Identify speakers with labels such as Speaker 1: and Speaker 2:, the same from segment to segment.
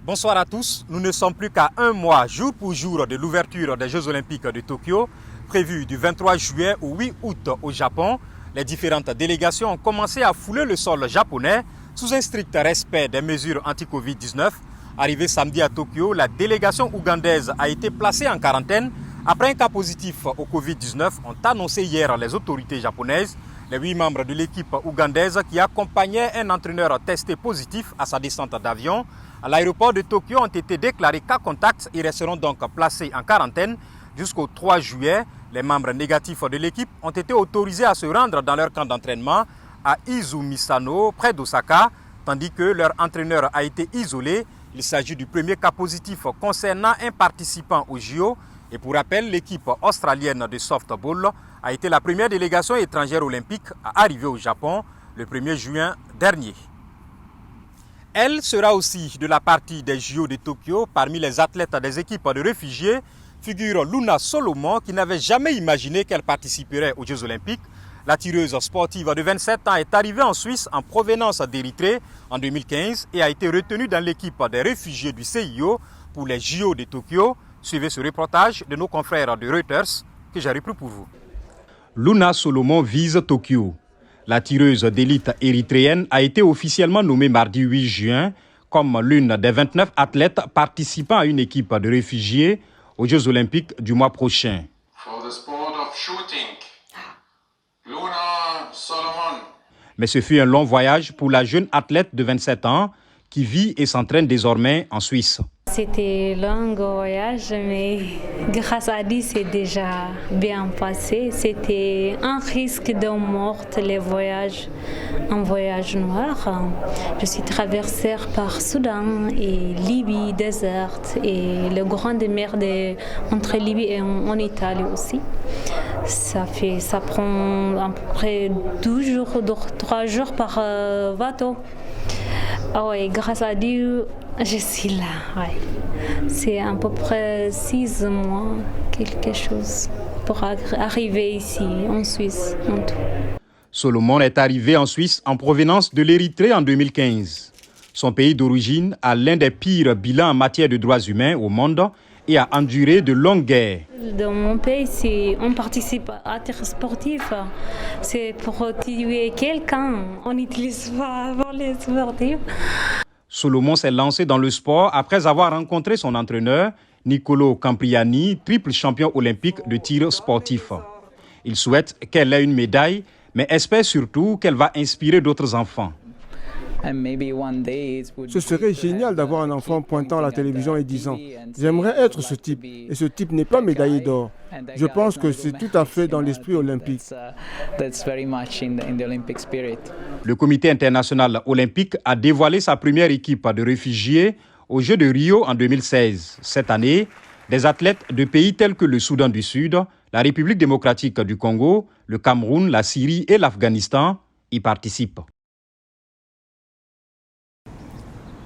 Speaker 1: Bonsoir à tous. Nous ne sommes plus qu'à un mois, jour pour jour, de l'ouverture des Jeux Olympiques de Tokyo, prévue du 23 juillet au 8 août au Japon. Les différentes délégations ont commencé à fouler le sol japonais sous un strict respect des mesures anti-Covid-19. Arrivée samedi à Tokyo, la délégation ougandaise a été placée en quarantaine après un cas positif au Covid-19, ont annoncé hier les autorités japonaises. Les 8 membres de l'équipe ougandaise qui accompagnaient un entraîneur testé positif à sa descente d'avion à l'aéroport de Tokyo ont été déclarés cas contact et resteront donc placés en quarantaine jusqu'au 3 juillet. Les membres négatifs de l'équipe ont été autorisés à se rendre dans leur camp d'entraînement à Izumisano, près d'Osaka, tandis que leur entraîneur a été isolé. Il s'agit du premier cas positif concernant un participant au JO. Et pour rappel, l'équipe australienne de softball a été la première délégation étrangère olympique à arriver au Japon le 1er juin dernier. Elle sera aussi de la partie des JO de Tokyo. Parmi les athlètes des équipes de réfugiés figure Luna Solomon qui n'avait jamais imaginé qu'elle participerait aux Jeux Olympiques. La tireuse sportive de 27 ans est arrivée en Suisse en provenance d'Érythrée en 2015 et a été retenue dans l'équipe des réfugiés du CIO pour les JO de Tokyo. Suivez ce reportage de nos confrères de Reuters que j'ai repris pour vous. Luna Solomon vise Tokyo. La tireuse d'élite érythréenne a été officiellement nommée mardi 8 juin comme l'une des 29 athlètes participant à une équipe de réfugiés aux Jeux Olympiques du mois prochain.
Speaker 2: For the sport of shooting, Luna Solomon.
Speaker 1: Mais ce fut un long voyage pour la jeune athlète de 27 ans qui vit et s'entraîne désormais en Suisse.
Speaker 3: C'était un long voyage, mais grâce à Dieu, c'est déjà bien passé. C'était un risque de mort, les voyages, un voyage noir. Je suis traversée par Soudan et Libye, déserte, et le grand mer entre Libye et en Italie aussi. Ça prend à peu près 12 jours, 3 jours par bateau. Ah oui, grâce à Dieu, je suis là. Ouais. C'est à peu près 6 mois, quelque chose, pour arriver ici, en Suisse, en tout.
Speaker 1: Solomon est arrivé en Suisse en provenance de l'Érythrée en 2015. Son pays d'origine a l'un des pires bilans en matière de droits humains au monde et a enduré de longues guerres.
Speaker 3: Dans mon pays, on participe à tirs sportifs. C'est pour tuer quelqu'un. On n'utilise pas pour les sportifs.
Speaker 1: Solomon s'est lancé dans le sport après avoir rencontré son entraîneur, Niccolò Campriani, triple champion olympique de tir sportif. Il souhaite qu'elle ait une médaille, mais espère surtout qu'elle va inspirer d'autres enfants.
Speaker 4: Ce serait génial d'avoir un enfant pointant à la télévision et disant « J'aimerais être ce type ». Et ce type n'est pas médaillé d'or. Je pense que c'est tout à fait dans l'esprit olympique.
Speaker 1: Le Comité international olympique a dévoilé sa première équipe de réfugiés aux Jeux de Rio en 2016. Cette année, des athlètes de pays tels que le Soudan du Sud, la République démocratique du Congo, le Cameroun, la Syrie et l'Afghanistan y participent.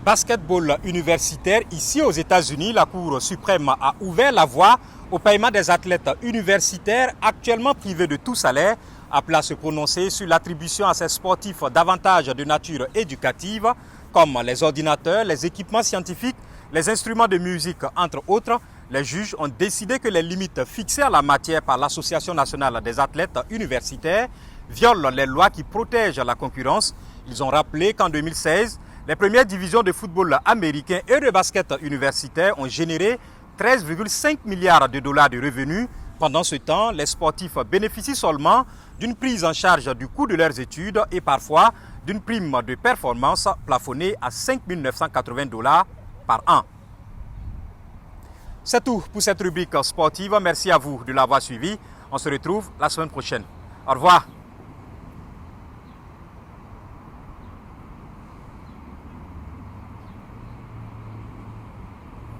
Speaker 1: Basketball universitaire, ici aux États-Unis, la Cour suprême a ouvert la voie au paiement des athlètes universitaires actuellement privés de tout salaire, appelant à se prononcer sur l'attribution à ces sportifs d'avantages de nature éducative, comme les ordinateurs, les équipements scientifiques, les instruments de musique, entre autres. Les juges ont décidé que les limites fixées en la matière par l'Association nationale des athlètes universitaires violent les lois qui protègent la concurrence. Ils ont rappelé qu'en 2016, les premières divisions de football américain et de basket universitaire ont généré 13,5 milliards de dollars de revenus. Pendant ce temps, les sportifs bénéficient seulement d'une prise en charge du coût de leurs études et parfois d'une prime de performance plafonnée à 5 980 dollars par an. C'est tout pour cette rubrique sportive. Merci à vous de l'avoir suivi. On se retrouve la semaine prochaine. Au revoir.